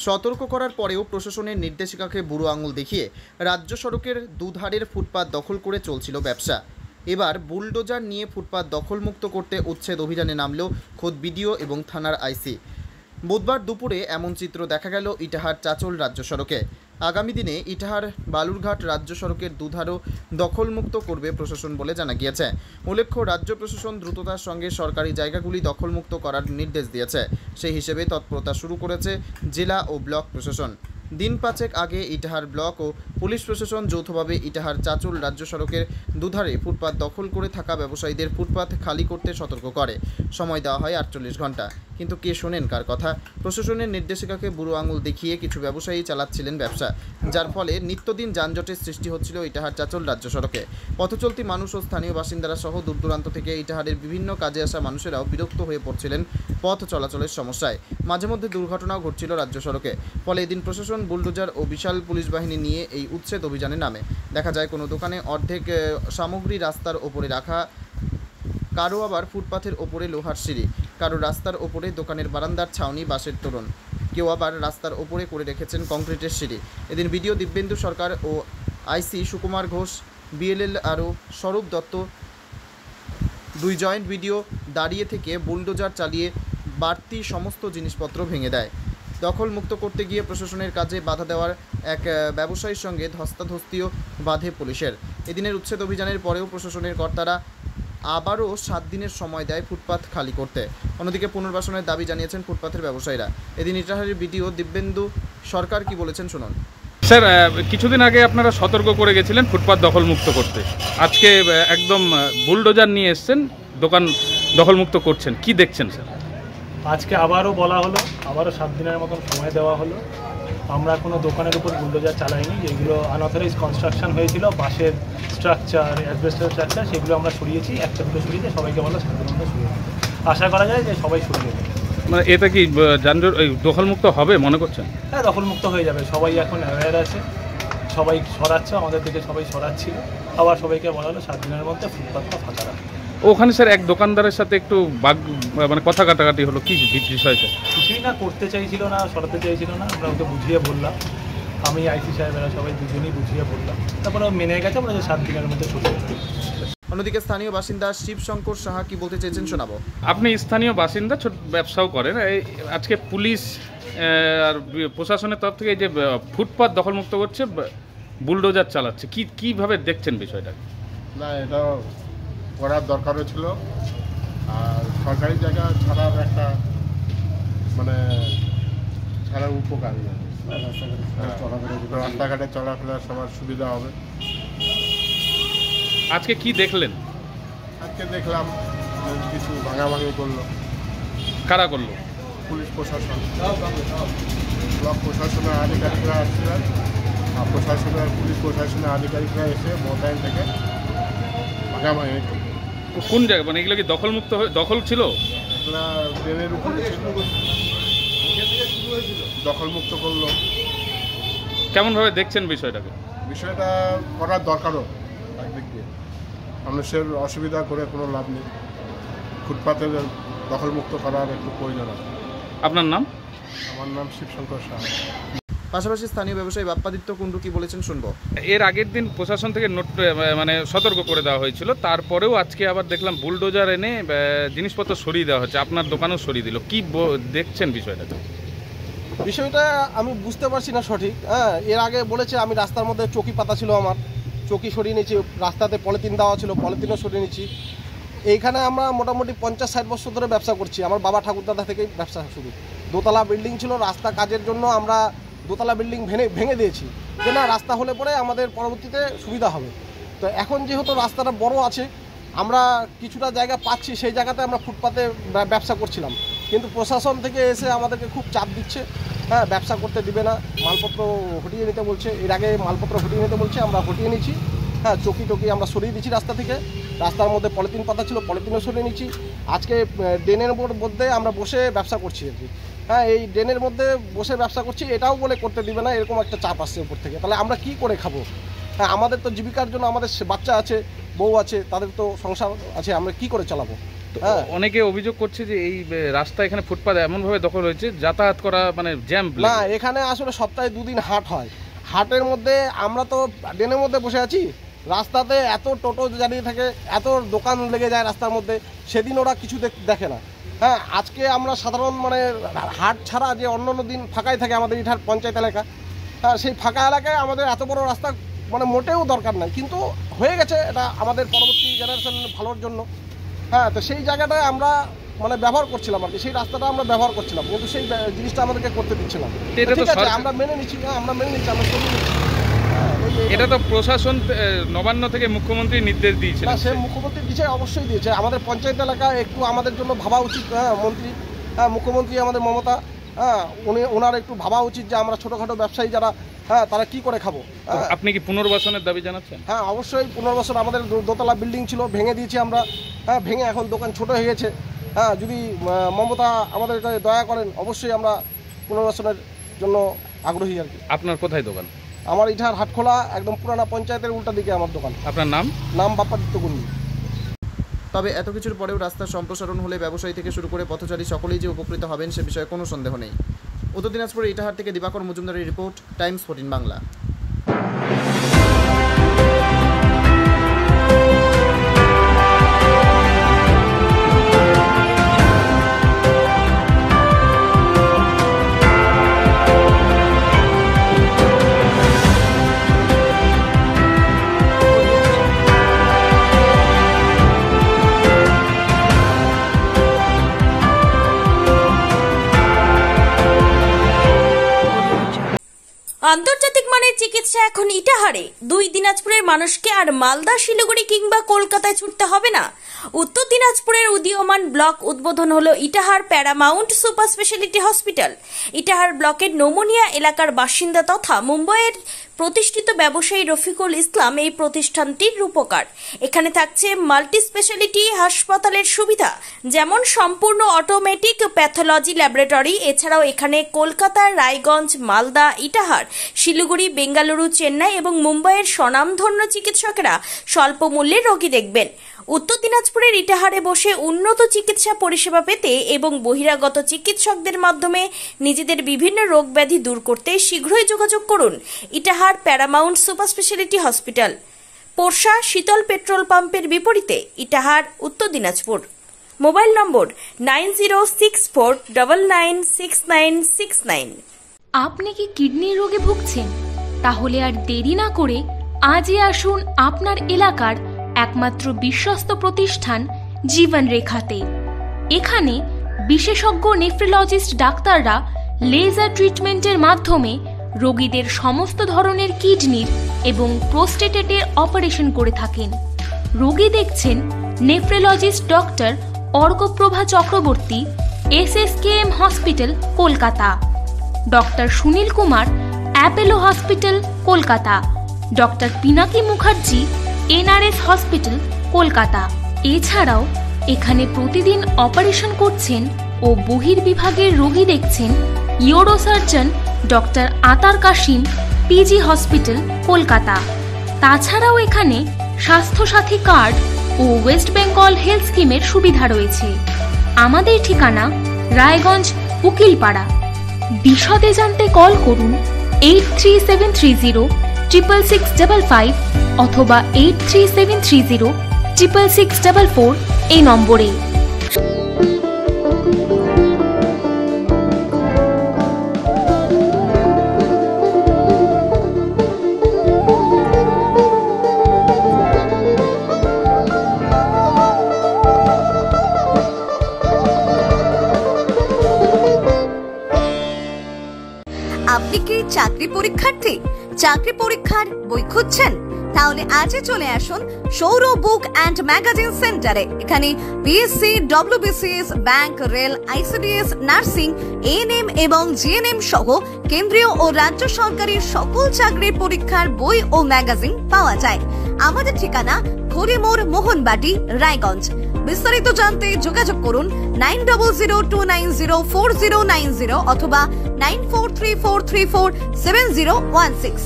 সতর্ক করার পরেও প্রশাসনের নির্দেশিকাকে বুড়ো আঙুল দেখিয়ে রাজ্য সড়কের দুধারের ফুটপাত দখল করে চলছিল ব্যবসা। এবার বুলডোজার নিয়ে ফুটপাত দখলমুক্ত করতে উচ্ছেদ অভিযানে নামল খোদ বিডিও এবং থানার আইসি। বুধবার দুপুরে এমন চিত্র দেখা গেল ইটাহার চাচল রাজ্য সড়কে। আগামী দিনে ইটাহার বালুরঘাট রাজ্য সড়কের দুধারও দখলমুক্ত করবে প্রশাসন বলে জানা গিয়েছে। উল্লেখ্য, রাজ্য প্রশাসন দ্রুততার সঙ্গে সরকারি জায়গাগুলি দখলমুক্ত করার নির্দেশ দিয়েছে। সেই হিসেবে তৎপরতা শুরু করেছে জেলা ও ব্লক প্রশাসন। দিন পাঁচেক আগে ইটাহার ব্লক ও পুলিশ প্রশাসন যৌথভাবে ইটাহার চাচল রাজ্য সড়কের দুধারে ফুটপাত দখল করে থাকা ব্যবসায়ীদের ফুটপাত খালি করতে সতর্ক করে। সময় দেওয়া হয় 48 ঘন্টা। কিন্তু কে শোনেন কার কথা? প্রশাসনের নির্দেশিকাকে বুড়ো আঙুল দেখিয়ে কিছু ব্যবসায়ী চালাচ্ছিলেন ব্যবসা, যার ফলে নিত্যদিন যানজটের সৃষ্টি হচ্ছিল ইটাহার চাচল রাজ্য সড়কে। পথচলতি মানুষ ও স্থানীয় বাসিন্দারা সহ দূরদূরান্ত থেকে ইটাহারের বিভিন্ন কাজে আসা মানুষেরাও বিরক্ত হয়ে পড়ছিলেন পথ চলাচলের সমস্যায়। মাঝে মধ্যে দুর্ঘটনাও ঘটছিল রাজ্য সড়কে। ফলে এদিন প্রশাসন বুলডোজার ও বিশাল পুলিশ বাহিনী নিয়ে এই উচ্ছেদ অভিযানে নামে। দেখা যায় কোনো দোকানে অর্ধেক সামগ্রী রাস্তার ওপরে রাখা, কারো আবার ফুটপাথের ওপরে লোহার সিঁড়ি, কারো রাস্তার ওপরে দোকানের বারান্দার ছাউনি বাঁশের তোরণ, কেউ আবার রাস্তার ওপরে করে রেখেছেন কংক্রিটের সিঁড়ি। এদিন বিডিও দিব্যেন্দু সরকার ও আইসি সুকুমার ঘোষ, বিএলএল আরও স্বরূপ দত্ত, দুই জয়েন্ট বিডিও দাঁড়িয়ে থেকে বুলডোজার চালিয়ে বাড়তি সমস্ত জিনিসপত্র ভেঙে দেয়। দখলমুক্ত করতে গিয়ে প্রশাসনের কাজে বাধা দেওয়ার এক ব্যবসায়ীর সঙ্গে ধস্তাধস্তিও বাধে পুলিশের। এদিনের উচ্ছেদ অভিযানের পরেও প্রশাসনের কর্তারা আবারও 7 দিনের সময় দেয় ফুটপাত খালি করতে। অন্যদিকে পুনর্বাসনের দাবি জানিয়েছেন ফুটপাথের ব্যবসায়ীরা। এদিন ইটাহারের বিডিও দিব্যেন্দু সরকার কি বলেছেন শুনুন। স্যার, কিছুদিন আগে আপনারা সতর্ক করে গেছিলেন ফুটপাত দখলমুক্ত করতে, আজকে একদম বুলডোজার নিয়ে এসছেন, দোকান দখলমুক্ত করছেন, কি দেখছেন স্যার? আজকে আবারও বলা হলো, আবারও 7 দিনের মতন সময় দেওয়া হলো। আমরা কোনো দোকানের উপর বুলডোজার চালাইনি। যেগুলো আনঅথরাইজ কনস্ট্রাকশন হয়েছিল, বাঁশের স্ট্রাকচার, অ্যাসবেস্টস স্ট্রাকচার, সেগুলো আমরা সরিয়েছি। একটা দুটো সরিয়েছি, সবাইকে বলা 7 দিনের মধ্যে সরিয়ে আশা করা যায় যে সবাই সরিয়ে দেবে। মানে এটা কি যানজট দখলমুক্ত হবে মনে করছেন? হ্যাঁ, দখলমুক্ত হয়ে যাবে। সবাই এখন অ্যাওয়্যার আছে, সবাই সরাচ্ছে, আমাদের দিকে সবাই সরাচ্ছিল। আবার সবাইকে বলা হলো 7 দিনের মধ্যে ফুটপাতটা ফাঁকা রাখবে। ওখানে স্যার এক দোকানদারের সাথে একটু মানে কথা কাটাকাটি হলো, কি বিষয় স্যার? কিছুই না, করতে চাইছিল না, সরাতে চাইছিল না। আমরা ওকে বুঝিয়ে বললাম, আমি আইসি সাহেবেরা সবাই দুজনেই বুঝিয়ে বললাম। তারপরে মেনে গেছে, আমরা যে 7 দিনের মধ্যে সরিয়ে দেবো। অন্যদিকে স্থানীয় বাসিন্দা শিবশঙ্কর সাহা কি বলতে চেয়েছেন শোনাবো। আপনি স্থানীয় বাসিন্দা, ছোট ব্যবসাও করেন। আজকে পুলিশ আর প্রশাসনের তরফ থেকে যে ফুটপাত দখলমুক্ত করছে, বুলডোজার চালাচ্ছে, কিভাবে দেখছেন বিষয়টা? না, এটা করার দরকারও ছিল। আর সরকারি জায়গা ছাড়ার একটা মানে ছাড়ার উপকার, রাস্তাঘাটে চলাফেরার সবার সুবিধা হবে। আজকে কি দেখলেন? আজকে দেখলাম কিছু ভাঙাভাঙি করলো। কারা করলো? পুলিশ প্রশাসন, ব্লক প্রশাসনের আধিকারিকরা আসছিলেন, আর প্রশাসনের পুলিশ প্রশাসনের আধিকারিকরা এসে মোতায়েন থেকে ভাঙাভাঙি। কোন জায়গায়, মানে এগুলো কি দখলমুক্ত দখল ছিল? এগুলা ট্রেনের উপরে দখলমুক্ত করলো। কেমনভাবে দেখছেন বিষয়টাকে? বিষয়টা করার দরকারও একদিক দিয়ে। মানুষের অসুবিধা করে কোনো লাভ নেই। ফুটপাতের দখলমুক্ত করার একটু প্রয়োজন আছে। আপনার নাম? আমার নাম শিবশঙ্কর সাহা। পাশাপাশি স্থানীয় ব্যবসায়ী বাপ্পাদিত্য কুণ্ডু কি বলেছেন শুনবো। এর আগের দিন প্রশাসন থেকে মানে সতর্ক করে দেওয়া হয়েছিল, তারপরেও আজকে আবার দেখলাম বুলডোজার এনে জিনিসপত্র সরিয়ে দেওয়া হচ্ছে, আপনার দোকানও সরিয়ে দিল, কি দেখছেন বিষয়টাকে? বিষয়টা আমি বুঝতে পারছি না সঠিক। হ্যাঁ, এর আগে বলেছে আমি রাস্তার মধ্যে চকি পাতা ছিল, আমার চকি সরিয়ে নিয়েছি, রাস্তাতে পলিথিন দেওয়া ছিল, পলিথিনও সরিয়ে নিয়েছি। এইখানে আমরা মোটামুটি 50-60 বছর ধরে ব্যবসা করছি। আমার বাবা ঠাকুরদাদা থেকেই ব্যবসা শুরু। দোতলা বিল্ডিং ছিল, রাস্তা কাজের জন্য আমরা দোতলা বিল্ডিং ভেঙে দিয়েছি, যে না রাস্তা হলে পরে আমাদের পরবর্তীতে সুবিধা হবে। তো এখন যেহেতু রাস্তাটা বড় আছে, আমরা কিছুটা জায়গা পাচ্ছি, সেই জায়গাতে আমরা ফুটপাতে ব্যবসা করছিলাম। কিন্তু প্রশাসন থেকে এসে আমাদেরকে খুব চাপ দিচ্ছে। হ্যাঁ, ব্যবসা করতে দিবে না, মালপত্র হটিয়ে নিতে বলছে। এর আগে মালপত্র হটিয়ে নিতে বলছে, আমরা হটিয়ে নিচ্ছি। হ্যাঁ, চকি টকি আমরা সরিয়ে দিচ্ছি রাস্তা থেকে। রাস্তার মধ্যে পলিথিন পাতা ছিল, পলিথিনও সরিয়ে নিচ্ছি। আজকে ড্রেনের মধ্যে আমরা বসে ব্যবসা করছি আর কি। হ্যাঁ, এই ড্রেনের মধ্যে বসে ব্যবসা করছি, এটাও বলে করতে দিবে না, এরকম একটা চাপ আসছে উপর থেকে। তাহলে আমরা কি করে খাবো? হ্যাঁ, আমাদের তো জীবিকার জন্য আমাদের বাচ্চা আছে, বউ আছে, তাদের তো সংসার আছে, আমরা কি করে চালাবো? হ্যাঁ অনেকে অভিযোগ করছে যে এই রাস্তা এখানে ফুটপাত এমনভাবে দখল হয়েছে যাতায়াত করা মানে জ্যাম। না, এখানে আসলে সপ্তাহে 2 দিন হাট হয়। হাটের মধ্যে আমরা তো ড্রেনের মধ্যে বসে আছি, রাস্তাতে এত টোটো দাঁড়িয়ে থাকে, এত দোকান লেগে যায় রাস্তার মধ্যে, সেদিন ওরা কিছু দেখে না। হ্যাঁ, আজকে আমরা সাধারণ মানে হাট ছাড়া যে অন্য দিন ফাঁকাই থাকে আমাদের ইটাহার পঞ্চায়েত এলাকা, হ্যাঁ সেই ফাঁকা এলাকায় আমাদের এত বড় রাস্তা মানে মোটেও দরকার নাই, কিন্তু হয়ে গেছে এটা আমাদের পরবর্তী জেনারেশন ভালোর জন্য। হ্যাঁ, তো সেই জায়গাটায় আমরা মানে ব্যবহার করছিলাম আর কি, সেই রাস্তাটা আমরা ব্যবহার করছিলাম, কিন্তু সেই জিনিসটা আমাদেরকে করতে দিচ্ছিলাম। ঠিক আছে, আমরা মেনে নিচ্ছি, আমরা মেনে নিচ্ছি, আমরা সরিয়ে নিচ্ছি। এটা তো প্রশাসন নবান্ন থেকে মুখ্যমন্ত্রী নির্দেশ দিয়েছে। না, সে মুখ্যমন্ত্রী দিয়েছে, অবশ্যই দিয়েছে। আমাদের পঞ্চায়েত এলাকা একটু আমাদের জন্য ভাবা উচিত। হ্যাঁ, মুখ্যমন্ত্রী আমাদের মমতা, হ্যাঁ ওনার একটু ভাবা উচিত যে আমরা ছোটোখাটো ব্যবসায়ী যারা, হ্যাঁ তারা কি করে খাবো। আপনি কি পুনর্বাসনের দাবি জানাচ্ছেন? হ্যাঁ, অবশ্যই পুনর্বাসন। আমাদের দোতলা বিল্ডিং ছিল, ভেঙে দিয়েছি আমরা। হ্যাঁ, ভেঙে এখন দোকান ছোট হয়ে গেছে। হ্যাঁ, যদি মমতা আমাদের দয়া করেন, অবশ্যই আমরা পুনর্বাসনের জন্য আগ্রহী আর কি। আপনার কোথায় দোকান? আমার ইটাহার হাটখোলা, একদম পুরানা পঞ্চায়েতের উল্টা দিকে আমার দোকান। আপনার নাম? বাপ্পাদিত্য গুন্ডি। তবে এত কিছুর পরেও রাস্তার সম্প্রসারণ হলে ব্যবসায়ী থেকে শুরু করে পথচারী সকলেই যে উপকৃত হবেন সে বিষয়ে কোনো সন্দেহ নেই। উত্তর দিনাজপুরের ইটাহার থেকে দিবাকর মজুমদারের রিপোর্ট, টাইমস 14 বাংলা। আন্তর্জাতিক মানের চিকিৎসা এখন ইটাহারে। 2 দিনাজপুরের মানুষকে আর মালদা, শিলিগুড়ি কিংবা কলকাতায় ছুটতে হবে না। উত্তর দিনাজপুরের উদীয়মান ব্লক উদ্বোধন হলো Itahar paramount super speciality hospital. Itahar ব্লকের নোমনিয়া এলাকার বাসিন্দা তথা মুম্বাইয়ের প্রতিষ্ঠিত ব্যবসায়ী রফিকুল ইসলাম এই প্রতিষ্ঠানটির রূপকার। এখানে থাকছে মাল্টি স্পেশালিটি হাসপাতালের সুবিধা, যেমন সম্পূর্ণ অটোমেটিক প্যাথোলজি ল্যাবরেটরি। এছাড়াও এখানে কলকাতা, রায়গঞ্জ, মালদা, ইটাহার, শিলিগুড়ি, বেঙ্গালুরু, চেন্নাই এবং মুম্বাইয়ের স্বনামধন্য চিকিৎসকেরা স্বল্প মূল্যে রোগী দেখবেন। উত্তর দিনাজপুরের ইটাহারে বসে উন্নত চিকিৎসা পরিষেবা পেতে এবং বহিরাগত চিকিৎসকদের মাধ্যমে নিজেদের বিভিন্ন রোগ ব্যাধি দূর করতে শীঘ্রই যোগাযোগ করুন Itahar paramount super speciality hospital, Porsha Sheetal petrol পাম্পের বিপরীতে, ইটাহার, উত্তর দিনাজপুর। মোবাইল নম্বর 9064996969। আপনি কি কিডনি রোগে ভুগছেন? তাহলে আর দেরি না করে আজই আসুন আপনার এলাকার একমাত্র বিশ্বস্ত প্রতিষ্ঠান জীবন রেখাতে। এখানে বিশেষজ্ঞ নেফ্রোলজিস্ট ডাক্তাররা লেজার ট্রিটমেন্টের মাধ্যমে রোগীদের সমস্ত ধরনের কিডনির এবং প্রোস্টেটের অপারেশন করে থাকেন। রোগী দেখছেন nephrologist doctor Arkaprava Chakraborty, SSKM hospital, Kolkata. Doctor Sunil Kumar, Apollo hospital, Kolkata. Doctor Pinaki Mukherjee, NRS hospital, Kolkata. এছাড়াও এখানে প্রতিদিন অপারেশন করছেন ও বহির্বিভাগের রোগী দেখছেন ইউরোসার্জন ডক্টর আতার কাশিম, PG হসপিটাল, কলকাতা। তাছাড়াও এখানে স্বাস্থ্যসাথী কার্ড ও ওয়েস্ট বেঙ্গল হেলথ স্কিমের সুবিধা রয়েছে। আমাদের ঠিকানা রায়গঞ্জ, উকিলপাড়া। বিশদে জানতে কল করুন 8373066655 অথবা 8373066644 এই নম্বরে। আপনি কি চাকরি পরীক্ষার্থী? চাকরি পরীক্ষার বই খুঁজছেন? তাহলে আজই চলে আসুন সৌর বুক অ্যান্ড ম্যাগাজিন সেন্টারে। এখানে BSc, WBCS, bank, rail, ICDS, nursing, ANM এবং GNM সহ কেন্দ্রীয় ও রাজ্য সরকারি সকল চাকরির পরীক্ষার বই ও ম্যাগাজিন পাওয়া যায়। আমাদের ঠিকানা খড়িমোড়, মোহনবাটি, রায়গঞ্জ। বিস্তারিত জানতে যোগাযোগ করুন 9002904090 অথবা 9434347016।